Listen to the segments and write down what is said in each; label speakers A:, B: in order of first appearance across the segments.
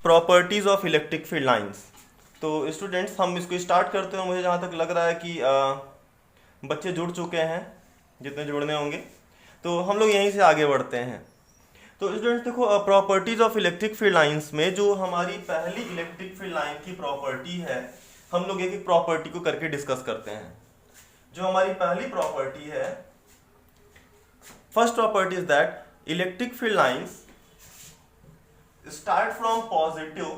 A: Properties of electric field lines. तो students हम इसको स्टार्ट करते हैं। मुझे जहाँ तक लग रहा है कि बच्चे जुड़ चुके हैं, जितने जुड़ने होंगे, तो हम लोग यहीं से आगे बढ़ते हैं। तो स्टूडेंट्स देखो, properties of electric field lines में जो हमारी पहली इलेक्ट्रिक फील्ड लाइन की प्रॉपर्टी है, हम लोग एक एक प्रॉपर्टी को करके डिस्कस करते हैं। जो हमारी पहली प्रॉपर्टी है, first property is that electric field lines start from positive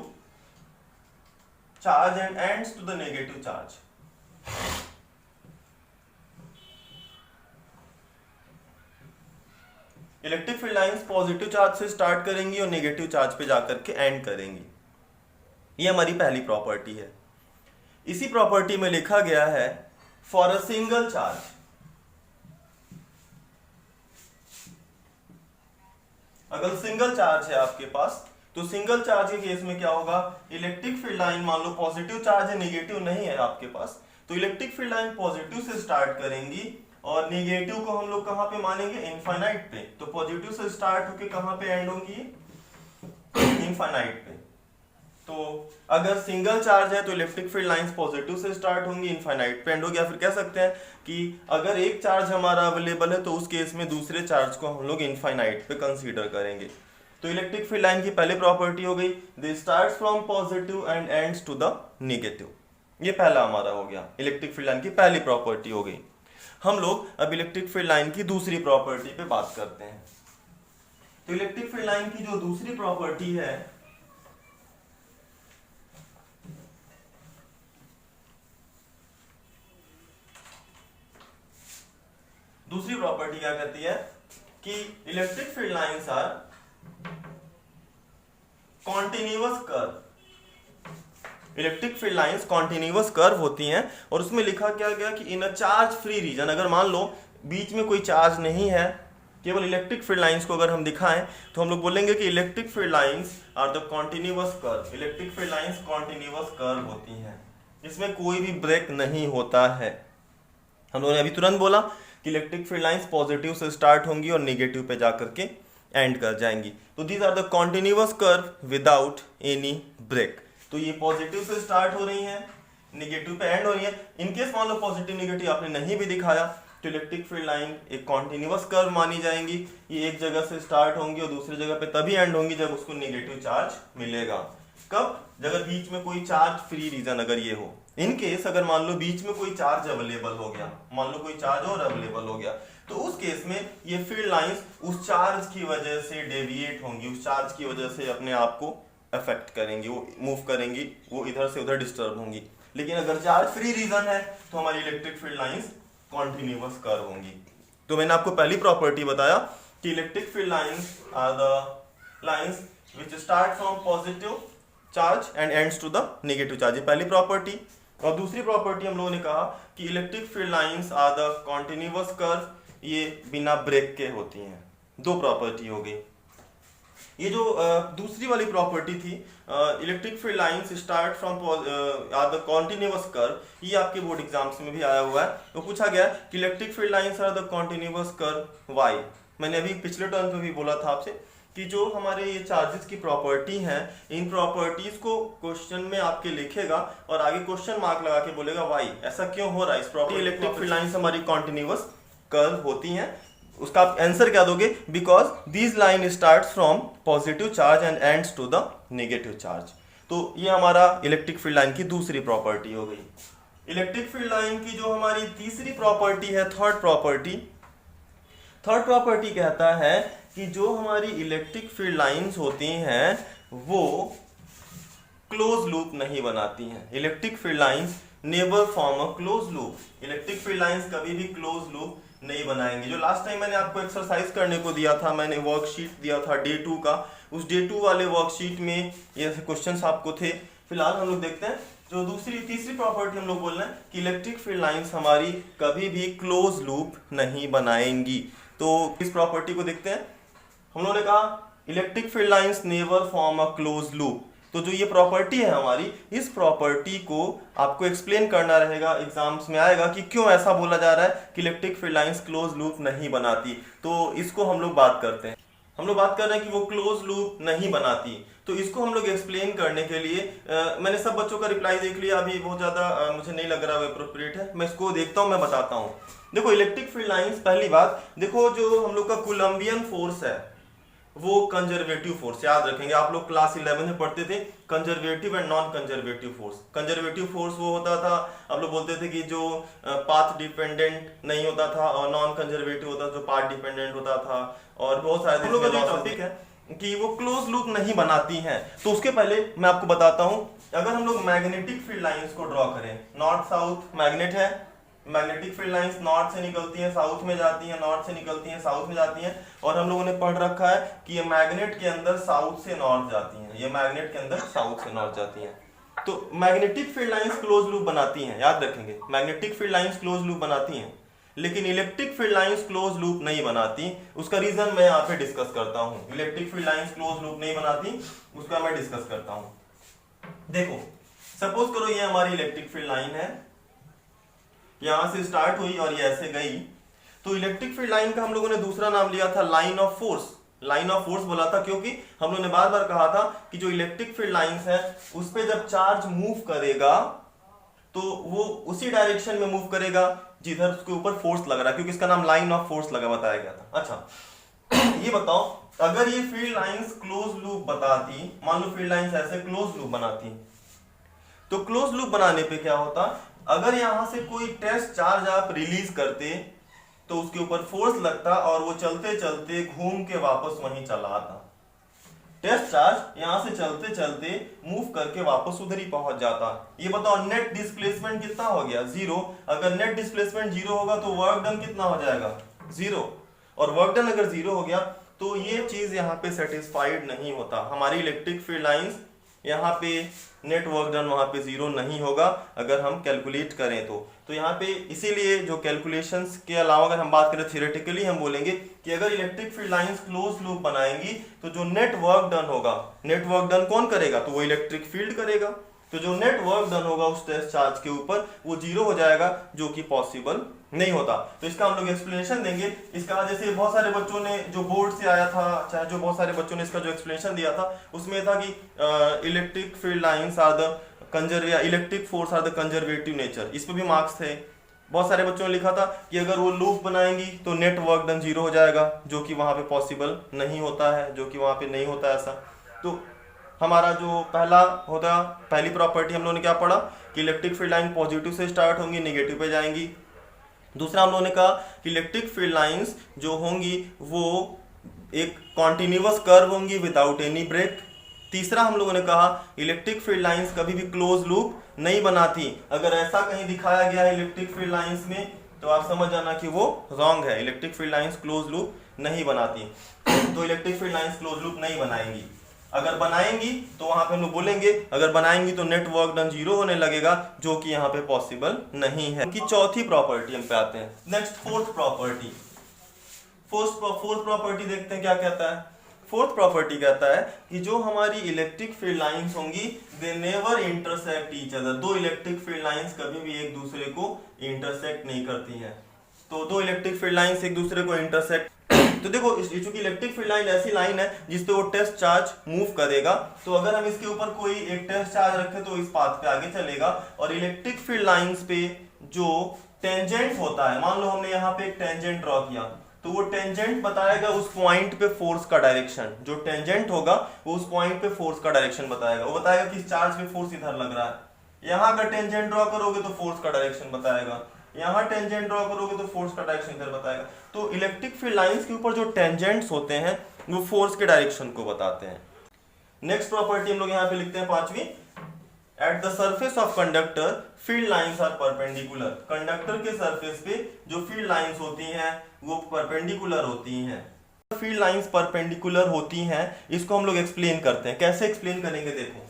A: charge and ends to the negative charge. Electric field lines positive charge से स्टार्ट करेंगी और नेगेटिव चार्ज पे जाकर के एंड करेंगी। ये हमारी पहली प्रॉपर्टी है। इसी प्रॉपर्टी में लिखा गया है फॉर अ सिंगल चार्ज, अगर सिंगल चार्ज है आपके पास, तो सिंगल चार्ज के केस में क्या होगा, इलेक्ट्रिक फील्ड लाइन मान लो पॉजिटिव चार्ज है, नेगेटिव नहीं है आपके पास, तो इलेक्ट्रिक फील्ड लाइन पॉजिटिव से स्टार्ट करेंगी और नेगेटिव को हम लोग कहां पे मानेंगे, इनफाइनाइट पे। तो पॉजिटिव से स्टार्ट होके कहां पे एंड होंगी, इनफाइनाइट पे। तो अगर सिंगल चार्ज है तो इलेक्ट्रिक फील्ड लाइंस पॉजिटिव से स्टार्ट होंगी, इनफाइनाइट पे एंड होगी। या फिर कह सकते हैं कि अगर एक चार्ज हमारा अवेलेबल है तो उस केस में दूसरे चार्ज को हम लोग इनफाइनाइट पे कंसीडर करेंगे। तो इलेक्ट्रिक फील्ड लाइन की पहली प्रॉपर्टी हो गई, they starts from positive and ends to the negative. ये पहला हमारा हो गया, इलेक्ट्रिक फील्ड लाइन की पहली प्रॉपर्टी हो गई। हम लोग अब इलेक्ट्रिक फील्ड लाइन की दूसरी प्रॉपर्टी पे बात करते हैं। तो इलेक्ट्रिक फील्ड लाइन की जो दूसरी प्रॉपर्टी है, दूसरी प्रॉपर्टी क्या कहती है कि electric field lines are continuous curve. Electric field lines continuous curve होती हैं और उसमें लिखा क्या गया कि in a charge free region, अगर मान लो बीच में कोई चार्ज नहीं है, केवल इलेक्ट्रिक फील्ड लाइंस को अगर हम दिखाएं तो हम लोग बोलेंगे कि electric field lines are the continuous curve. Electric field lines continuous curve होती हैं, इसमें कोई भी ब्रेक नहीं होता है। हम लोगों ने अभी तुरंत बोला कि इलेक्ट्रिक फील्ड लाइंस पॉजिटिव से स्टार्ट होंगी और नेगेटिव पे जाकर के एंड कर जाएंगी। तो these are the continuous curve without any break. तो ये पॉजिटिव से स्टार्ट हो रही हैं, नेगेटिव पे एंड हो रही है। इनकेस मान लो पॉजिटिव नेगेटिव आपने नहीं भी दिखाया तो इलेक्ट्रिक फील्ड लाइन एक कॉन्टिन्यूअस कर्व मानी जाएंगी। ये एक जगह से स्टार्ट होंगी और दूसरी जगह पे तभी एंड होंगी जब उसको नेगेटिव चार्ज मिलेगा। कब, अगर बीच में कोई चार्ज फ्री रीजन अगर ये हो। इन केस अगर मान लो बीच में कोई चार्ज अवेलेबल हो गया, मान लो कोई चार्ज और अवेलेबल हो गया, तो उस केस में ये फील्ड लाइंस उस चार्ज की वजह से डेविएट होंगी, उस चार्ज की वजह से अपने आप को अफेक्ट करेंगी, वो मूव करेंगी, वो इधर से उधर डिस्टर्ब होंगी। लेकिन अगर चार्ज फ्री रीजन है तो हमारी electric field lines continuous curve होंगी। तो मैंने आपको पहली प्रॉपर्टी बताया कि electric field lines are the lines which start from positive charge and ends to the negative charge, ये पहली प्रॉपर्टी। और दूसरी प्रॉपर्टी हम लोगों ने कहा कि electric field lines are the continuous curve, ये बिना ब्रेक के होती हैं। दो प्रॉपर्टी हो गई। ये जो दूसरी वाली प्रॉपर्टी थी, electric field lines start from are the continuous curve, ये आपके बोर्ड एग्जाम्स में भी आया हुआ है। तो पूछा गया कि electric field lines are the continuous curve why. मैंने अभी पिछले टर्म में भी बोला था आपसे कि जो हमारे ये चार्जेस की प्रॉपर्टी हैं, इन प्रॉपर्टीज को क्वेश्चन में आपके लिखेगा और आगे क्वेश्चन मार्क लगा के बोलेगा वाई, ऐसा क्यों हो रहा है इस प्रॉपर्टी। इलेक्ट्रिक फील्ड लाइंस हमारी कॉन्टिन्यूअस कर्व होती हैं, उसका आप आंसर क्या दोगे, because this line starts from positive charge and ends to the negative charge. तो ये हमारा इलेक्ट्रिक फील्ड लाइन की दूसरी प्रॉपर्टी हो गई। इलेक्ट्रिक फील्ड लाइन की जो हमारी तीसरी प्रॉपर्टी है, थर्ड प्रॉपर्टी कहता है कि जो हमारी इलेक्ट्रिक फील्ड लाइंस होती हैं वो क्लोज लूप नहीं बनाती हैं। Electric field lines never form a close loop. Electric field lines कभी भी क्लोज लूप नहीं बनाएंगे। जो लास्ट टाइम मैंने आपको एक्सरसाइज करने को दिया था, मैंने वर्कशीट दिया था डे 2 का, उस डे 2 वाले वर्कशीट में ये क्वेश्चंस आपको थे। फिलहाल हम लोग देखते हैं जो तीसरी प्रॉपर्टी हम लोग बोल रहे हैं कि इलेक्ट्रिक फील्ड लाइंस हमारी कभी भी क्लोज लूप नहीं बनाएंगी। तो इस प्रॉपर्टी को देखते हैं। हम लोगों ने कहा electric field lines never form a close loop. तो जो ये प्रॉपर्टी है हमारी, इस प्रॉपर्टी को आपको एक्सप्लेन करना रहेगा, एग्जाम्स में आएगा कि क्यों ऐसा बोला जा रहा है कि electric field lines close loop नहीं बनाती। तो इसको हम लोग बात करते हैं। हम लोग बात कर रहे हैं कि वो क्लोज लूप नहीं बनाती। तो इसको हम लोग एक्सप्लेन करने के लिए मैंने सब बच्चों का रिप्लाई देख लिया, अभी बहुत ज़्यादा मुझे नहीं लग रहा वो एप्रोप्रिएट है, मैं इसको देखता हूँ, मैं बताता हूँ। देखो इलेक्ट्रिक फील्ड लाइंस, पहली बात देखो जो हम लोग का कूलम्बियन फोर्स है वो कंजर्वेटिव फोर्स, याद रखेंगे आप लोग क्लास 11 में पढ़ते थे conservative and non conservative force. Conservative force वो होता था, आप लोग बोलते थे कि जो पाथ डिपेंडेंट नहीं होता था, और नॉन कंजर्वेटिव होता जो पाथ डिपेंडेंट होता था, और बहुत सारे हम लोग का जो टॉपिक है कि वो क्लोज लूप नहीं बनाती हैं। तो उसके पहले मैं आपको बताता हूं, अगर हम लोग मैग्नेटिक फील्ड लाइंस को ड्रॉ करें, नॉर्थ साउथ मैग्नेट है, मैग्नेटिक फील्ड लाइंस नॉर्थ से निकलती हैं साउथ में जाती हैं, नॉर्थ से निकलती हैं साउथ में जाती हैं, और हम लोगों ने पढ़ रखा है कि ये मैग्नेट के अंदर साउथ से नॉर्थ जाती हैं, ये मैग्नेट के अंदर साउथ से नॉर्थ जाती हैं। तो magnetic field lines close loop बनाती हैं, याद रखेंगे magnetic field lines close loop बनाती हैं, लेकिन electric field lines close loop नहीं बनाती। उसका रीजन मैं यहाँ पे डिस्कस करता हूँ। Electric field lines close loop नहीं बनाती, उसका मैं डिस्कस करता हूँ। देखो सपोज करो ये हमारी इलेक्ट्रिक फील्ड लाइन है, यहां से स्टार्ट हुई और ये ऐसे गई। तो इलेक्ट्रिक फील्ड लाइन का हम लोगों ने दूसरा नाम लिया था line of force. Line of force बोला था क्योंकि हम लोगों ने बार बार कहा था कि जो इलेक्ट्रिक फील्ड लाइंस है उस पे जब चार्ज मूव करेगा तो वो उसी डायरेक्शन में मूव करेगा जिधर उसके ऊपर फोर्स लग रहा है, क्योंकि इसका नाम लाइन ऑफ फोर्स लगा बताया गया था। अच्छा ये बताओ, अगर ये फील्ड लाइंस क्लोज लूप बताती, मान लो फील्ड लाइंस ऐसे क्लोज लूप बनाती, तो क्लोज लूप बनाने पे क्या होता, अगर यहां से कोई टेस्ट चार्ज आप रिलीज करते तो उसके ऊपर फोर्स लगता और वो चलते चलते घूम के वापस वहीं चला आता। टेस्ट चार्ज यहां से चलते चलते मूव करके वापस उधर ही पहुंच जाता। ये बताओ नेट डिस्प्लेसमेंट कितना हो गया, जीरो। अगर नेट डिस्प्लेसमेंट जीरो होगा तो वर्क डन कितना हो जाएगा, जीरो। और वर्क डन अगर जीरो हो गया तो ये चीज यहाँ पे सेटिस्फाइड नहीं होता। हमारी इलेक्ट्रिक फील्ड लाइंस यहाँ पे नेट वर्क डन वहां पे जीरो नहीं होगा अगर हम कैलकुलेट करें तो यहाँ पे इसीलिए जो कैलकुलेशंस के अलावा अगर हम बात करें थियोरेटिकली, हम बोलेंगे कि अगर electric field lines close loop बनाएंगी तो जो नेट वर्क डन होगा, नेट वर्क डन कौन करेगा, तो वो इलेक्ट्रिक फील्ड करेगा। तो जो नेट वर्क डन होगा उस टेस्ट चार्ज के ऊपर वो जीरो हो जाएगा, जो कि पॉसिबल नहीं होता। तो इसका हम लोग एक्सप्लेनेशन देंगे। इसका जैसे बहुत सारे बच्चों ने जो बोर्ड से आया था, चाहे जो बहुत सारे बच्चों ने इसका जो एक्सप्लेनेशन दिया था उसमें था कि electric field lines are the electric force are the conservative nature. इस पे भी मार्क्स थे। बहुत सारे बच्चों ने लिखा था कि अगर वो लूप बनाएंगी तो नेट वर्क डन जीरो हो जाएगा, जो कि वहां पे पॉसिबल नहीं होता है, जो कि वहां पे नहीं होता ऐसा। तो हमारा जो पहला होता, पहली प्रॉपर्टी हम लोगों ने क्या पढ़ा कि इलेक्ट्रिक फील्ड लाइन पॉजिटिव से स्टार्ट होंगी, नेगेटिव पे जाएंगी। दूसरा हम लोगों ने कहा कि इलेक्ट्रिक फील्ड लाइंस जो होंगी वो एक कॉन्टिन्यूअस कर्व होंगी विदाउट एनी ब्रेक। तीसरा हम लोगों ने कहा इलेक्ट्रिक फील्ड लाइंस कभी भी क्लोज लूप नहीं बनाती। अगर ऐसा कहीं दिखाया गया है इलेक्ट्रिक फील्ड लाइंस में तो आप समझ जाना कि वो रॉन्ग है, electric field lines close loop नहीं बनाती। तो electric field lines close loop नहीं बनाएंगी। अगर बनाएंगी तो वहां पे हम लोग बोलेंगे अगर बनाएंगी तो नेट वर्क डन जीरो होने लगेगा, जो कि यहाँ पे पॉसिबल नहीं है। कि चौथी प्रॉपर्टी हम पे आते हैं। Next fourth property. Fourth property देखते हैं क्या कहता है। फोर्थ प्रॉपर्टी कहता है कि जो हमारी इलेक्ट्रिक फील्ड लाइंस होंगी they never intersect each other. दो इलेक्ट्रिक फील्ड लाइंस कभी भी एक दूसरे को इंटरसेक्ट नहीं करती हैं। तो दो इलेक्ट्रिक फील्ड लाइंस एक दूसरे को इंटरसेक्ट तो देखो चूंकि इलेक्ट्रिक फील्ड लाइन ऐसी लाइन है जिसपे वो टेस्ट चार्ज मूव करेगा, तो अगर हम इसके ऊपर कोई एक टेस्ट चार्ज रखें तो इस पाथ पे आगे चलेगा। और इलेक्ट्रिक फील्ड लाइंस पे जो टेंजेंट होता है, मान लो हमने यहाँ पे एक टेंजेंट ड्रॉ किया तो वो टेंजेंट बताएगा उस पॉइंट पे फोर्स का डायरेक्शन। जो टेंजेंट होगा वो उस पॉइंट पे फोर्स का डायरेक्शन बताएगा। वो बताएगा कि इस चार्ज पे फोर्स इधर लग रहा है। यहाँ अगर टेंजेंट ड्रॉ करोगे तो फोर्स का डायरेक्शन बताएगा, यहाँ टेंजेंट ड्रॉ करोगे तो फोर्स का डायरेक्शन इधर बताएगा। तो इलेक्ट्रिक फील्ड लाइंस के ऊपर जो टेंजेंट्स होते हैं वो फोर्स के डायरेक्शन को बताते हैं। नेक्स्ट प्रॉपर्टी हम लोग यहाँ पे लिखते हैं पांचवी। At the surface of conductor field lines are perpendicular. Conductor के सरफेस पे जो फील्ड लाइंस होती हैं वो परपेंडिकुलर होती हैं। फील्ड लाइंस परपेंडिकुलर होती हैं, इसको हम लोग एक्सप्लेन करते हैं। कैसे एक्सप्लेन करेंगे देखो।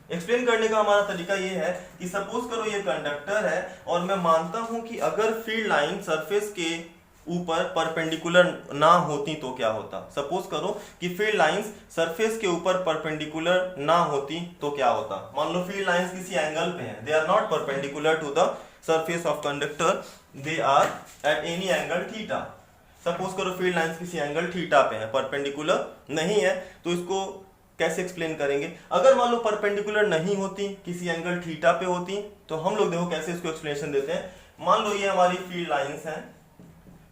A: एक्सप्लेन करने का हमारा तरीका ये है कि सपोज करो ये कंडक्टर है और मैं मानता हूं कि अगर फील्ड लाइन सरफेस के ऊपर परपेंडिकुलर ना होती तो क्या होता। सपोज करो कि फील्ड लाइंस सरफेस के ऊपर परपेंडिकुलर ना होती तो क्या होता। मान लो फील्ड लाइंस किसी एंगल पे हैं, they are not perpendicular to the surface of conductor, they are at any angle theta. Suppose करो फील्ड लाइंस किसी एंगल थीटा पे है, परपेंडिकुलर नहीं है, तो इसको कैसे एक्सप्लेन करेंगे? अगर मान लो परपेंडिकुलर नहीं होती, किसी एंगल थीटा पे होती, तो हम लोग देखो कैसे इसको एक्सप्लेनेशन देते हैं। मान लो ये हमारी फील्ड लाइंस हैं,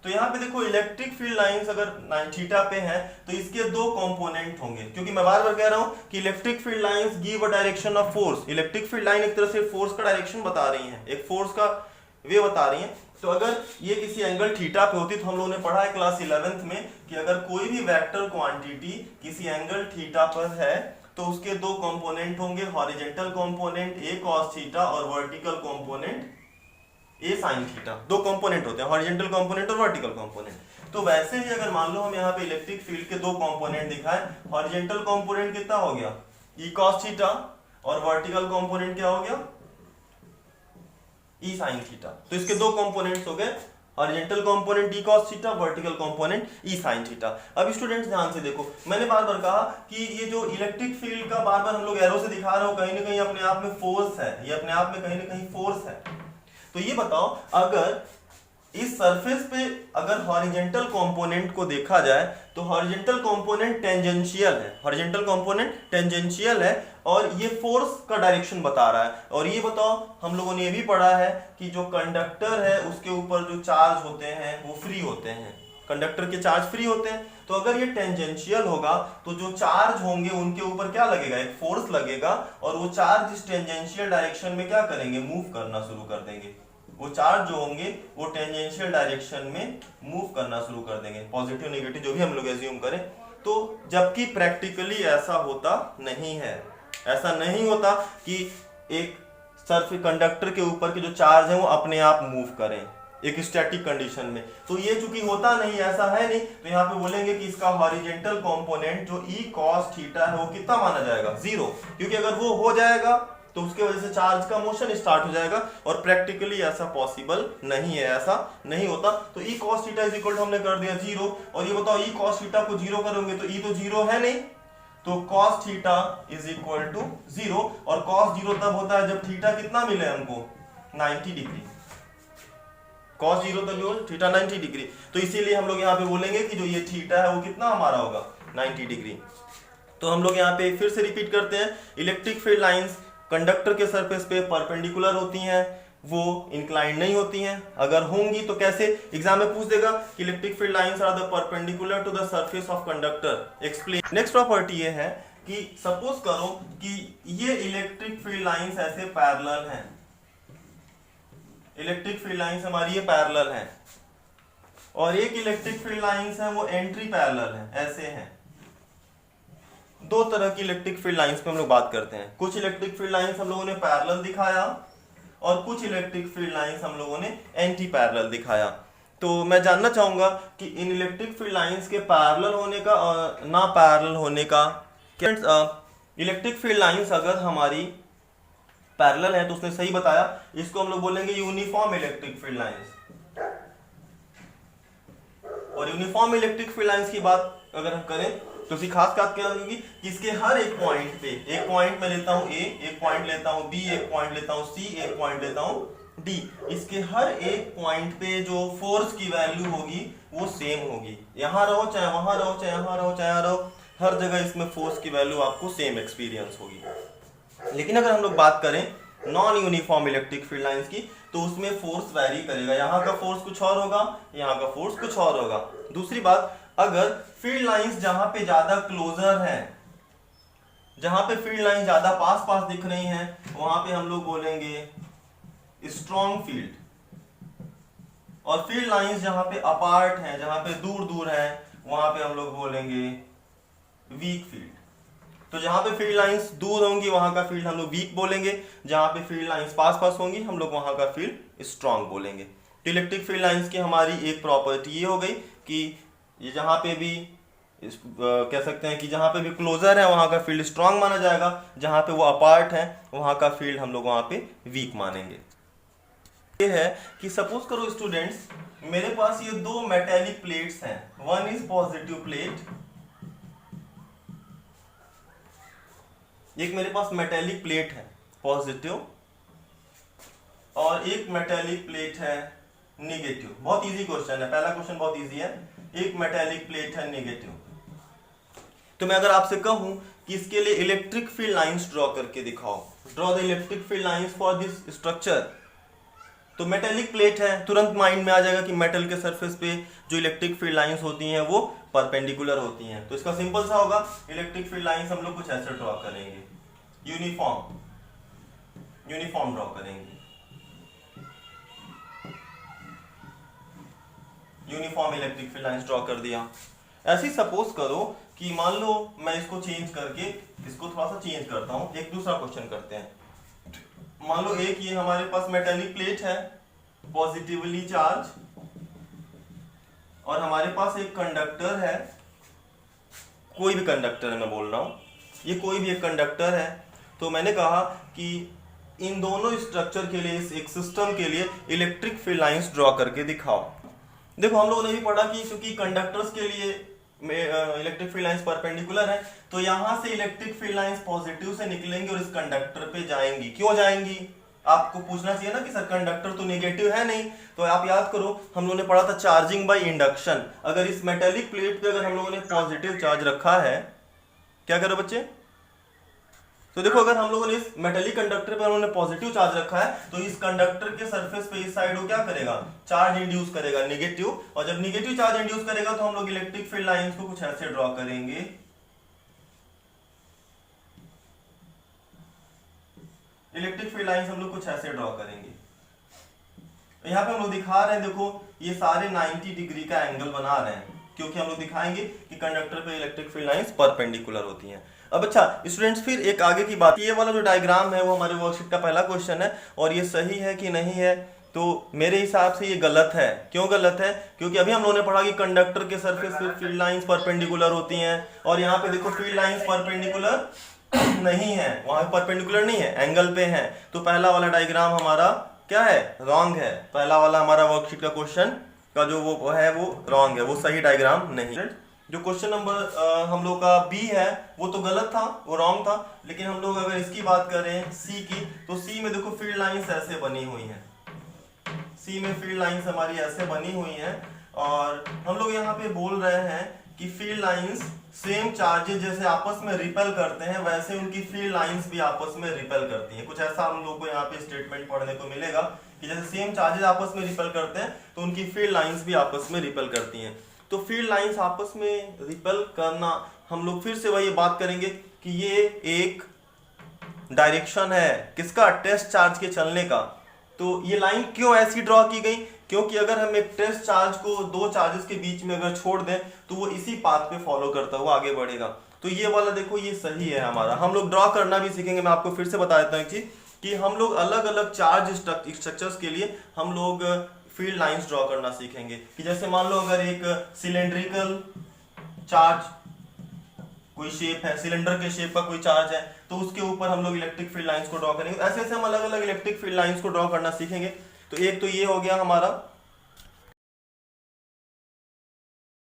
A: तो यहाँ पे देखो इलेक्ट्रिक फील्ड लाइंस अगर थीटा पे है तो इसके दो कंपोनेंट होंगे, क्योंकि मैं बार बार कह रहा हूँ कि electric field lines give a direction of force. Electric field line एक तरह से फोर्स का डायरेक्शन बता रही है, एक फोर्स का वे बता रही है। तो अगर ये किसी एंगल थीटा पे होती, तो हम लोगों ने पढ़ा है क्लास 11th में कि अगर कोई भी वेक्टर क्वांटिटी किसी एंगल थीटा पर है तो उसके दो कंपोनेंट होंगे, horizontal component A cos theta और vertical component A sin theta. दो कंपोनेंट होते हैं, हॉरिजॉन्टल कंपोनेंट और वर्टिकल कंपोनेंट। तो वैसे ही अगर मान लो हम यहाँ पे इलेक्ट्रिक फील्ड के दो कंपोनेंट दिखाए, हॉरिजॉन्टल कंपोनेंट कितना हो गया e cos थीटा और वर्टिकल कंपोनेंट क्या हो गया e sin थीटा। तो इसके दो कंपोनेंट्स हो गए, horizontal component e cos theta, vertical component e sin theta. अब स्टूडेंट्स ध्यान से देखो, मैंने बार बार कहा कि ये जो इलेक्ट्रिक फील्ड का बार बार हम लोग एरो से दिखा रहे हो, कहीं ना कहीं अपने आप में फोर्स है, ये अपने आप में कहीं ना कहीं फोर्स है। तो ये बताओ, अगर इस सरफेस पे अगर हॉरिजॉन्टल कंपोनेंट को देखा जाए तो हॉरिजॉन्टल कंपोनेंट टेंजेंशियल है, हॉरिजॉन्टल कंपोनेंट टेंजेंशियल है और ये फोर्स का डायरेक्शन बता रहा है। और ये बताओ, हम लोगों ने ये भी पढ़ा है कि जो कंडक्टर है उसके ऊपर जो चार्ज होते हैं वो फ्री होते हैं, कंडक्टर के चार्ज फ्री होते हैं। तो अगर ये टेंजेंशियल होगा तो जो चार्ज होंगे उनके ऊपर क्या लगेगा, एक फोर्स लगेगा, और वो चार्ज इस टेंजेंशियल डायरेक्शन में क्या करेंगे, मूव करना शुरू कर देंगे। वो चार्ज जो होंगे वो टेंजेंशियल डायरेक्शन में मूव करना शुरू कर देंगे, पॉजिटिव नेगेटिव जो भी हम लोग एज्यूम करें। तो जबकि प्रैक्टिकली ऐसा होता नहीं है, ऐसा नहीं होता कि एक सरफेस कंडक्टर के ऊपर के जो चार्ज है वो अपने आप मूव करें एक स्टैटिक कंडीशन में। तो ये चूंकि होता नहीं, ऐसा है नहीं, तो यहाँ पे बोलेंगे कि इसका हॉरिजॉन्टल कंपोनेंट जो e cos थीटा है वो कितना माना जाएगा, 0। क्योंकि अगर वो हो जाएगा तो उसके वजह से चार्ज का मोशन स्टार्ट हो जाएगा, और प्रैक्टिकली ऐसा पॉसिबल नहीं है, ऐसा नहीं होता। तो e cos theta is equal to हमने कर दिया 0। और ये बताओ e cos थीटा को 0 करोगे तो e तो 0 है नहीं, तो cos theta is equal to 0। और cos 0 तब होता है जब थीटा कितना मिले हमको, 90 डिग्री। cos 0 तब जो थीटा 90 डिग्री। तो इसीलिए हम लोग यहाँ पे बोलेंगे कि जो ये थीटा है वो कितना हमारा होगा, 90 डिग्री। तो हम लोग यहाँ पे फिर से रिपीट करते हैं, इलेक्ट्रिक फील्ड लाइंस कंडक्टर के सरफेस पे परपेंडिकुलर होती हैं, वो इंक्लाइंड नहीं होती हैं। अगर होंगी तो कैसे, एग्जाम में पूछ देगा कि electric field lines are the perpendicular to the surface of conductor, explain. Next property ये है कि सपोज करो कि ये इलेक्ट्रिक फील्ड लाइंस ऐसे पैरेलल हैं, इलेक्ट्रिक फील्ड लाइंस हमारी ये पैरेलल हैं, और एक इलेक्ट्रिक फील्ड लाइंस है वो एंट्री पैरेलल है, ऐसे हैं। दो तरह की इलेक्ट्रिक फील्ड लाइंस पे हम लोग बात करते हैं। कुछ इलेक्ट्रिक फील्ड लाइंस हम लोगों ने पैरेलल दिखाया और कुछ इलेक्ट्रिक फील्ड लाइंस हम लोगों ने एंटी पैरेलल दिखाया। तो मैं जानना चाहूंगा कि इन इलेक्ट्रिक फील्ड लाइंस के पैरेलल होने का और ना पैरेलल होने का क्या। इलेक्ट्रिक फील्ड लाइंस अगर हमारी पैरेलल है तो उसने सही बताया, इसको हम लोग बोलेंगे यूनिफॉर्म इलेक्ट्रिक फील्ड लाइंस। और यूनिफॉर्म इलेक्ट्रिक फील्ड लाइंस की बात अगर हम करें तो उसकी खास बात क्या होगी कि इसके हर एक पॉइंट पे, एक पॉइंट में लेता हूं A, एक पॉइंट लेता हूं B, एक पॉइंट लेता हूं C, एक पॉइंट लेता हूं D, इसके हर एक पॉइंट पे जो फोर्स की वैल्यू होगी वो सेम होगी। यहां रहो चाहे वहां रहो, चाहे यहां रहो चाहे यहां रहो, हर जगह इसमें फोर्स की वैल्यू आपको सेम एक्सपीरियंस होगी। लेकिन अगर हम लोग बात करें non uniform electric field lines की, तो उसमें फोर्स वैरी करेगा, यहाँ का फोर्स कुछ और होगा, यहाँ का फोर्स कुछ और होगा। दूसरी बात, अगर फील्ड लाइंस जहां पे ज्यादा क्लोजर है, जहां पे फील्ड लाइंस ज्यादा पास पास दिख रही हैं, वहां पे हम लोग बोलेंगे स्ट्रॉन्ग फील्ड। और फील्ड लाइंस जहां पे अपार्ट हैं, जहां पे दूर दूर है, वहां पे हम लोग बोलेंगे वीक फील्ड। तो जहां पे फील्ड लाइंस दूर होंगी वहां का फील्ड हम लोग वीक बोलेंगे, जहां पे फील्ड लाइंस पास पास होंगी हम लोग वहां का फील्ड स्ट्रॉन्ग बोलेंगे। तो इलेक्ट्रिक फील्ड लाइंस की हमारी एक प्रॉपर्टी ये हो गई कि ये जहां पे भी कह सकते हैं कि जहां पे भी क्लोजर है वहां का फील्ड स्ट्रॉन्ग माना जाएगा, जहां पे वो अपार्ट है वहां का फील्ड हम लोग वहां पे वीक मानेंगे। ये है कि सपोज करो स्टूडेंट्स, मेरे पास ये दो मेटेलिक प्लेट्स हैं, वन इज पॉजिटिव प्लेट, एक मेरे पास मेटेलिक प्लेट है पॉजिटिव, और एक मेटेलिक प्लेट है निगेटिव। बहुत इजी क्वेश्चन है, पहला क्वेश्चन बहुत इजी है। एक मेटेलिक प्लेट है निगेटिव, तो मैं अगर आपसे कहूं कि इसके लिए इलेक्ट्रिक फील्ड लाइंस ड्रॉ करके दिखाओ, draw the electric field lines for this structure, तो मेटेलिक प्लेट है, तुरंत माइंड में आ जाएगा कि मेटल के सरफेस पे जो इलेक्ट्रिक फील्ड लाइंस होती हैं वो परपेंडिकुलर होती हैं। तो इसका सिंपल सा होगा, इलेक्ट्रिक फील्ड लाइंस हम लोग कुछ ऐसे ड्रॉ करेंगे, यूनिफॉर्म ड्रॉ करेंगे, uniform electric field lines draw कर दिया। ऐसे ही सपोज करो कि मान लो मैं इसको चेंज करके इसको थोड़ा सा चेंज करता हूं, एक दूसरा क्वेश्चन करते हैं। मान लो एक ये हमारे पास मेटेलिक प्लेट है पॉजिटिवली चार्ज, और हमारे पास एक कंडक्टर है, कोई भी कंडक्टर है मैं बोल रहा हूं, ये कोई भी एक कंडक्टर है। तो मैंने कहा कि इन दोनों स्ट्रक्चर के लिए, इस एक सिस्टम के लिए इलेक्ट्रिक फील्ड लाइंस ड्रॉ करके दिखाओ। देखो हम लोगों ने भी पढ़ा कि चूंकि कंडक्टर्स के लिए इलेक्ट्रिक फील्ड लाइंस परपेंडिकुलर है, तो यहां से इलेक्ट्रिक फील्ड लाइंस पॉजिटिव से निकलेंगी और इस कंडक्टर पे जाएंगी। क्यों जाएंगी? आपको पूछना चाहिए ना कि सर कंडक्टर तो नेगेटिव है नहीं। तो आप याद करो, हम लोगों ने पढ़ा था चार्जिंग बाय इंडक्शन। अगर इस मेटेलिक प्लेट पे अगर हम लोगों ने पॉजिटिव चार्ज रखा है, क्या करो बच्चे? तो देखो अगर हम लोगों ने इस मेटेलिक कंडक्टर पे उन्होंने पॉजिटिव चार्ज रखा है, तो इस कंडक्टर के सरफेस पे इस साइड वो क्या करेगा? चार्ज इंड्यूस करेगा नेगेटिव, और जब नेगेटिव चार्ज इंड्यूस करेगा तो हम लोग इलेक्ट्रिक फील्ड लाइंस को कुछ ऐसे ड्रॉ करेंगे। इलेक्ट्रिक फील्ड लाइंस हम लोग कुछ ऐसे ड्रॉ करेंगे। यहाँ पे हम लोग दिखा रहे हैं, देखो ये सारे 90 डिग्री का एंगल बना रहे हैं, क्योंकि हम लोग दिखाएंगे कि कंडक्टर पे इलेक्ट्रिक फील्ड लाइंस परपेंडिकुलर होती हैं। अब अच्छा स्टूडेंट्स, फिर एक आगे की बात, ये वाला जो डायग्राम है वो हमारे वर्कशीट का पहला क्वेश्चन है, और ये सही है कि नहीं है? तो मेरे हिसाब से ये गलत है। क्यों गलत है? क्योंकि अभी हम लोगों ने पढ़ा कि कंडक्टर के सरफेस पे फील्ड लाइंस परपेंडिकुलर होती हैं, और यहाँ पे देखो फील्ड लाइंस परपेंडिकुलर नहीं है, वहां परपेंडिकुलर नहीं है, एंगल पे है। तो पहला वाला डायग्राम हमारा क्या है? रॉन्ग है। पहला वाला हमारा वर्कशीट का क्वेश्चन का जो वो है वो रॉन्ग है, वो सही डायग्राम नहीं है। जो क्वेश्चन नंबर हम लोग का बी है वो तो गलत था, वो रॉन्ग था। लेकिन हम लोग अगर इसकी बात करें सी की, तो सी में देखो फील्ड लाइंस ऐसे बनी हुई हैं, सी में फील्ड लाइंस हमारी ऐसे बनी हुई हैं, और हम लोग यहाँ पे बोल रहे हैं कि फील्ड लाइंस सेम चार्जेस जैसे आपस में रिपेल करते हैं, वैसे उनकी फील्ड लाइंस भी आपस में रिपेल करती हैं। कुछ ऐसा हम लोग को यहाँ पे स्टेटमेंट पढ़ने को मिलेगा कि जैसे सेम चार्जेस आपस में रिपेल करते हैं, तो उनकी फील्ड लाइंस भी आपस में रिपेल करती हैं। तो फील्ड लाइंस आपस में रिपेल करना, हम लोग फिर से वही बात करेंगे कि ये एक डायरेक्शन है किसका? टेस्ट चार्ज के चलने का। तो ये लाइन क्यों ऐसी ड्रॉ की गई? क्योंकि अगर हम एक टेस्ट चार्ज को दो चार्जेस के बीच में अगर छोड़ दें तो वो इसी पाथ पे फॉलो करता हुआ आगे बढ़ेगा। तो ये वाला देखो ये सही है हमारा। हम लोग ड्रॉ करना भी सीखेंगे। मैं आपको फिर से बता देता हूँ एक चीज कि हम लोग अलग अलग चार्ज स्ट्रक्चर्स के लिए हम लोग फील्ड लाइंस ड्रॉ करना सीखेंगे। कि जैसे मान लो अगर एक सिलेंड्रिकल चार्ज कोई शेप है, सिलेंडर के शेप का कोई चार्ज है, तो उसके ऊपर हम लोग इलेक्ट्रिक फील्ड लाइंस को ड्रॉ करेंगे। ऐसे ऐसे हम अलग अलग इलेक्ट्रिक फील्ड लाइंस को ड्रॉ करना सीखेंगे। तो एक तो ये हो गया हमारा